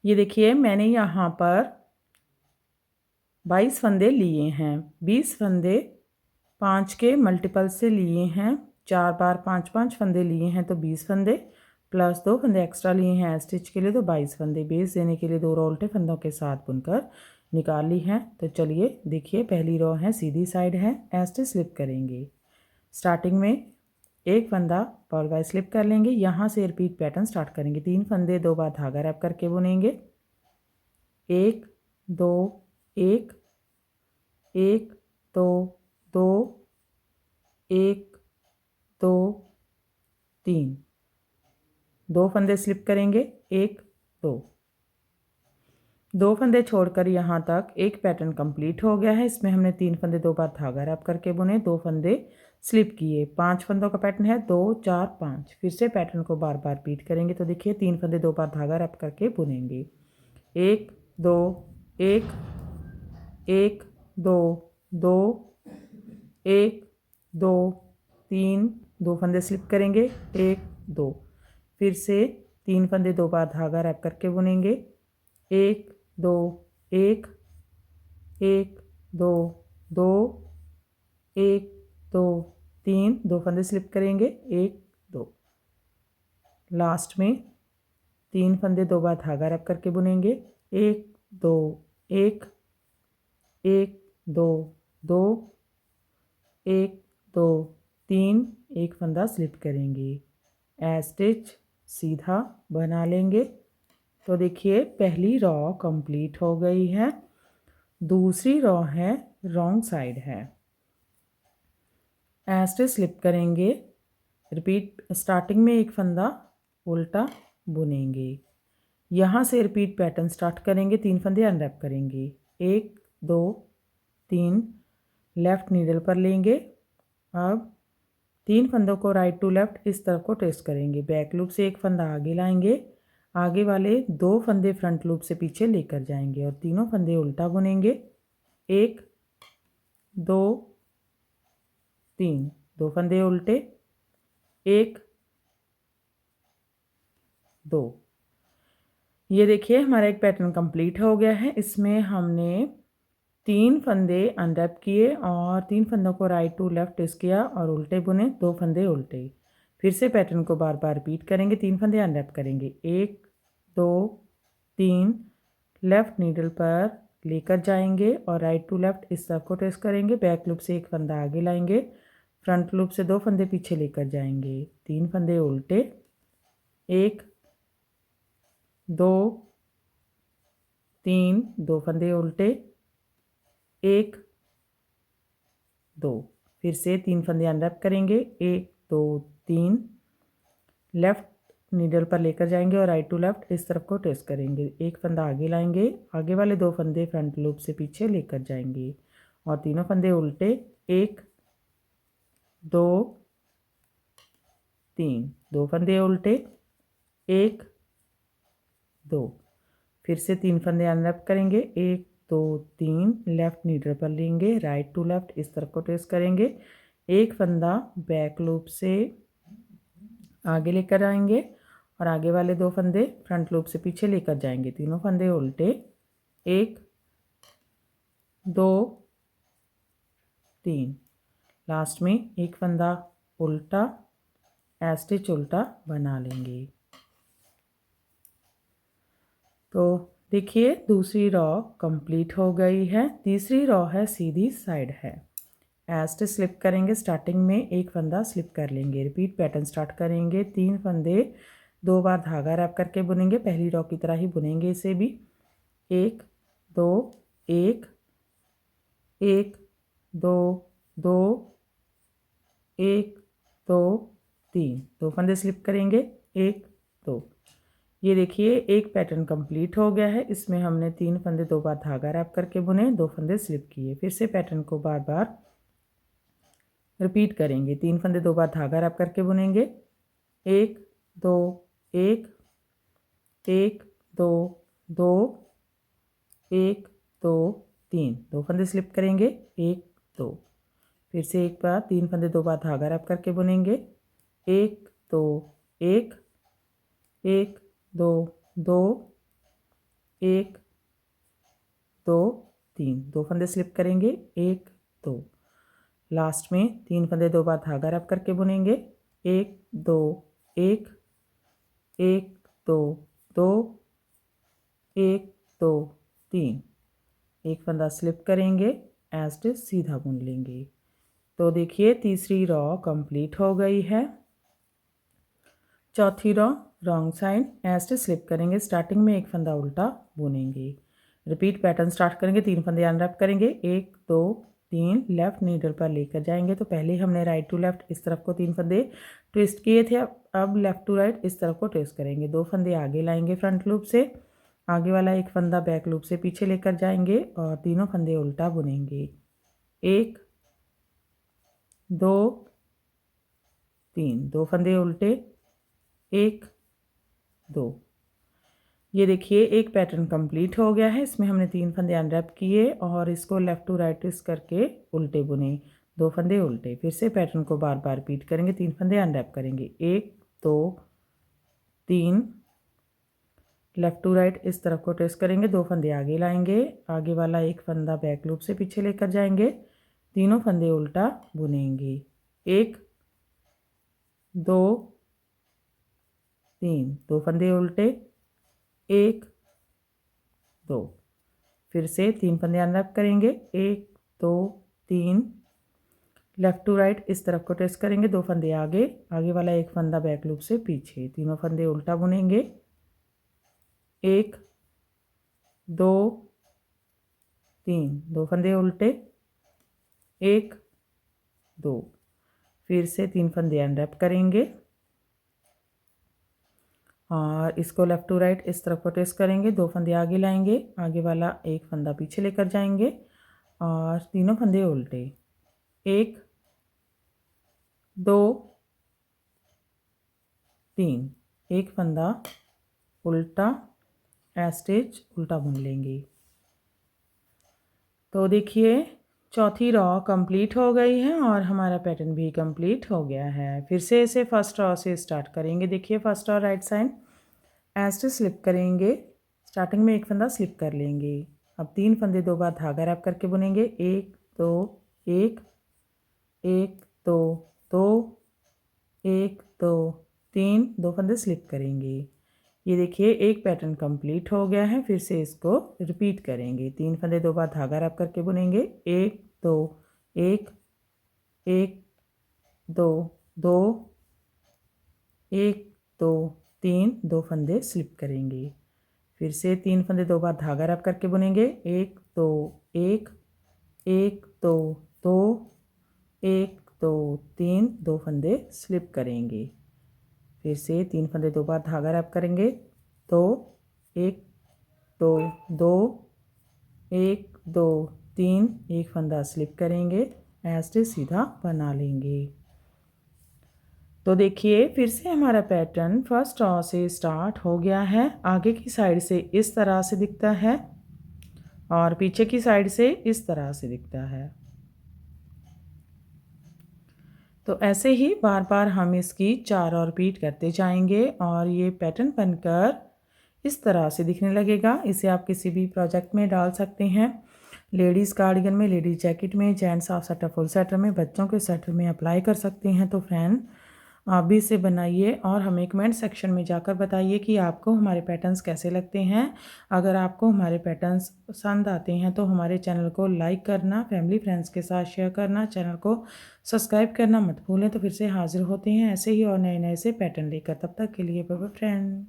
ये देखिए मैंने यहाँ पर 22 फंदे लिए हैं। 20 फंदे 5 के मल्टीपल से लिए हैं, 4 बार 5-5 फंदे लिए हैं तो 20 फंदे प्लस 2 फंदे एक्स्ट्रा लिए हैं स्टिच के लिए तो 22 फंदे बेस देने के लिए 2 रो उल्टे फंदों के साथ बुनकर निकाल ली हैं। तो चलिए देखिए पहली रो है सीधी साइड है, ऐसे स्लिप करेंगे। स्टार्टिंग में एक फंदा पॉल बाय स्लिप कर लेंगे, यहाँ से रिपीट पैटर्न स्टार्ट करेंगे। 3 फंदे 2 बार धागा रैप करके बुनेंगे। 1 2 1 1 2 2 1 2 3, 2 फंदे स्लिप करेंगे। 1 2 फंदे छोड़कर यहाँ तक एक पैटर्न कंप्लीट हो गया है। इसमें हमने 3 फंदे 2 बार धागा रैप करके बुने, 2 फंदे स्लिप किए। 5 फंदों का पैटर्न है 2 4 5। फिर से पैटर्न को बार बार रिपीट करेंगे। तो देखिए 3 फंदे 2 बार धागा रैप करके बुनेंगे। 1 2 1 1 2 2 1 2 3, 2 फंदे स्लिप करेंगे। 1 2, फिर से 3 फंदे 2 बार धागा रैप करके बुनेंगे। 1 2 1 1 2 2 1 2 3, 2 फंदे स्लिप करेंगे। 1 2, लास्ट में 3 फंदे 2 बार धागा रैप करके बुनेंगे। 1 2 1 1 2 2 1 2 3, एक फंदा स्लिप करेंगे। स्टिच सीधा बना लेंगे। तो देखिए पहली रॉ कंप्लीट हो गई है। दूसरी रॉ है रॉन्ग साइड है, ऐसे स्लिप करेंगे। रिपीट स्टार्टिंग में एक फंदा उल्टा बुनेंगे। यहाँ से रिपीट पैटर्न स्टार्ट करेंगे। 3 फंदे अनरैप करेंगे। 1 2 3, लेफ़्ट नीडल पर लेंगे। अब 3 फंदों को राइट टू लेफ़्ट इस तरफ को ट्रेस करेंगे। बैक लूप से एक फंदा आगे लाएंगे, आगे वाले 2 फंदे फ्रंट लूप से पीछे लेकर जाएंगे और तीनों फंदे उल्टा बुनेंगे। 1 2 3, 2 फंदे उल्टे। 1 2, ये देखिए हमारा एक पैटर्न कंप्लीट हो गया है। इसमें हमने 3 फंदे अनरैप किए और 3 फंदों को राइट टू लेफ़्ट ट्विस्ट किया और उल्टे बुने, 2 फंदे उल्टे। फिर से पैटर्न को बार बार रिपीट करेंगे। 3 फंदे अनरैप करेंगे। 1 2 3, लेफ़्ट नीडल पर लेकर जाएंगे और राइट टू लेफ़्ट इस तरफ को ट्विस्ट करेंगे। बैक लूप से एक फंदा आगे लाएंगे, फ्रंट लूप से 2 फंदे पीछे लेकर जाएंगे। 3 फंदे उल्टे। 1 2 3, 2 फंदे उल्टे। 1 2, फिर से 3 फंदे अनरैप करेंगे। 1 2 3, लेफ़्ट नीडल पर लेकर जाएंगे और राइट टू लेफ़्ट इस तरफ को ट्रेस करेंगे। एक फंदा आगे लाएंगे, आगे वाले 2 फंदे फ्रंट लूप से पीछे लेकर जाएंगे और तीनों फंदे उल्टे। 1 2 3, 2 फंदे उल्टे। 1 2, फिर से 3 फंदे अनरैप करेंगे। 1 2 3, लेफ़्ट नीडल पर लेंगे, राइट टू लेफ़्ट इस तरफ को ट्रेस करेंगे। एक फंदा बैक लूप से आगे लेकर आएंगे और आगे वाले 2 फंदे फ्रंट लूप से पीछे लेकर जाएंगे। तीनों फंदे उल्टे। 1 2 3, लास्ट में एक फंदा उल्टा, स्टिच उल्टा बना लेंगे। तो देखिए दूसरी रॉ कंप्लीट हो गई है। तीसरी रॉ है सीधी साइड है, स्टिच स्लिप करेंगे। स्टार्टिंग में एक फंदा स्लिप कर लेंगे। रिपीट पैटर्न स्टार्ट करेंगे। 3 फंदे 2 बार धागा रैप करके बुनेंगे। पहली रॉ की तरह ही बुनेंगे इसे भी। 1 2 1 1 2 2 1 2 3, 2 फंदे स्लिप करेंगे। 1 2, ये देखिए एक पैटर्न कंप्लीट हो गया है। इसमें हमने 3 फंदे 2 बार धागा रैप करके बुने, 2 फंदे स्लिप किए। फिर से पैटर्न को बार बार रिपीट करेंगे। 3 फंदे 2 बार धागा रैप करके बुनेंगे। 1 2 1 1 2 2 1 2 3, 2 फंदे स्लिप करेंगे। 1 2, फिर से एक बार 3 फंदे 2 बार धागा रैप करके बुनेंगे। 1 2 1 1 2 2 1 2 3, 2 फंदे स्लिप करेंगे, 1 2, लास्ट में 3 फंदे 2 बार धागा रब करके बुनेंगे, 1 2 1 1 2 2 1 2 3, एक फंदा स्लिप करेंगे, एज इट इज सीधा बुन लेंगे। तो देखिए तीसरी रॉ कंप्लीट हो गई है। चौथी row wrong side as it slip करेंगे, स्टार्टिंग में एक फंदा उल्टा बुनेंगे। रिपीट पैटर्न स्टार्ट करेंगे, 3 फंदे अनरैप करेंगे, 1 2 3, लेफ्ट नीडल पर लेकर जाएंगे। तो पहले हमने राइट टू लेफ्ट इस तरफ को 3 फंदे ट्विस्ट किए थे, अब लेफ्ट टू राइट इस तरफ को ट्विस्ट करेंगे। 2 फंदे आगे लाएंगे फ्रंट लूप से, आगे वाला एक फंदा बैक लूप से पीछे लेकर जाएंगे और तीनों फंदे उल्टा बुनेंगे। 1 2 3, 2 फंदे उल्टे, 1 2। ये देखिए एक पैटर्न कंप्लीट हो गया है। इसमें हमने 3 फंदे अनरैप किए और इसको लेफ़्ट टू राइट ट्विस्ट करके उल्टे बुने, 2 फंदे उल्टे। फिर से पैटर्न को बार बार रिपीट करेंगे, 3 फंदे अनरैप करेंगे, 1 2 3, लेफ़्ट टू राइट इस तरफ को ट्विस्ट करेंगे, 2 फंदे आगे लाएंगे, आगे वाला एक फंदा बैक लूप से पीछे लेकर जाएंगे, तीनों फंदे उल्टा बुनेंगे, 1 2 3, 2 फंदे उल्टे, 1 2। फिर से 3 फंदे अनरैप करेंगे, 1 2 3, लेफ़्ट टू राइट इस तरफ को ट्विस्ट करेंगे, 2 फंदे आगे, आगे वाला एक फंदा बैक लूप से पीछे, तीनों फंदे उल्टा बुनेंगे, 1 2 3, 2 फंदे उल्टे, 1 2। फिर से 3 फंदे अनरैप करेंगे और इसको लेफ़्ट टू राइट इस तरफ को ट्विस्ट करेंगे, 2 फंदे आगे लाएंगे, आगे वाला एक फंदा पीछे लेकर जाएंगे और तीनों फंदे उल्टे, 1 2 3, एक फंदा उल्टा एस्टिच उल्टा बुन लेंगे। तो देखिए चौथी रॉ कंप्लीट हो गई है और हमारा पैटर्न भी कंप्लीट हो गया है। फिर से इसे फर्स्ट रॉ से स्टार्ट करेंगे। देखिए first row right side as slip करेंगे, स्टार्टिंग में एक फंदा स्लिप कर लेंगे। अब 3 फंदे 2 बार धागा रैप करके बुनेंगे, 1 2 1 1 2 2 1 2 3, 2 फंदे स्लिप करेंगे। ये देखिए एक पैटर्न कंप्लीट हो गया है। फिर से इसको रिपीट करेंगे, 3 फंदे 2 बार धागा रैप करके बुनेंगे, 1 2 1 1 2 2 1 2 3, 2 फंदे स्लिप करेंगे। फिर से 3 फंदे 2 बार धागा रैप करके बुनेंगे, 1 2 1 1 2 2 1 2 3, 2 फंदे स्लिप करेंगे। फिर से 3 फंदे 2 बार धागा रैप करेंगे, 2 1 2 2 1 2 3, एक फंदा स्लिप करेंगे, ऐसे सीधा बना लेंगे। तो देखिए फिर से हमारा पैटर्न फर्स्ट रॉ से स्टार्ट हो गया है। आगे की साइड से इस तरह से दिखता है और पीछे की साइड से इस तरह से दिखता है। तो ऐसे ही बार बार हम इसकी 4 और रिपीट करते जाएंगे और ये पैटर्न बनकर इस तरह से दिखने लगेगा। इसे आप किसी भी प्रोजेक्ट में डाल सकते हैं, लेडीज़ कार्डिगन में, लेडीज़ जैकेट में, gents half sweater full sweater में, बच्चों के स्वेटर में अप्लाई कर सकते हैं। तो फ्रेंड आप भी इसे बनाइए और हमें कमेंट सेक्शन में जाकर बताइए कि आपको हमारे पैटर्न्स कैसे लगते हैं। अगर आपको हमारे पैटर्न्स पसंद आते हैं तो हमारे चैनल को लाइक करना, फैमिली फ्रेंड्स के साथ शेयर करना, चैनल को सब्सक्राइब करना मत भूलें। तो फिर से हाजिर होते हैं ऐसे ही और नए नए से पैटर्न लेकर। तब तक के लिए बाय बाय फ्रेंड।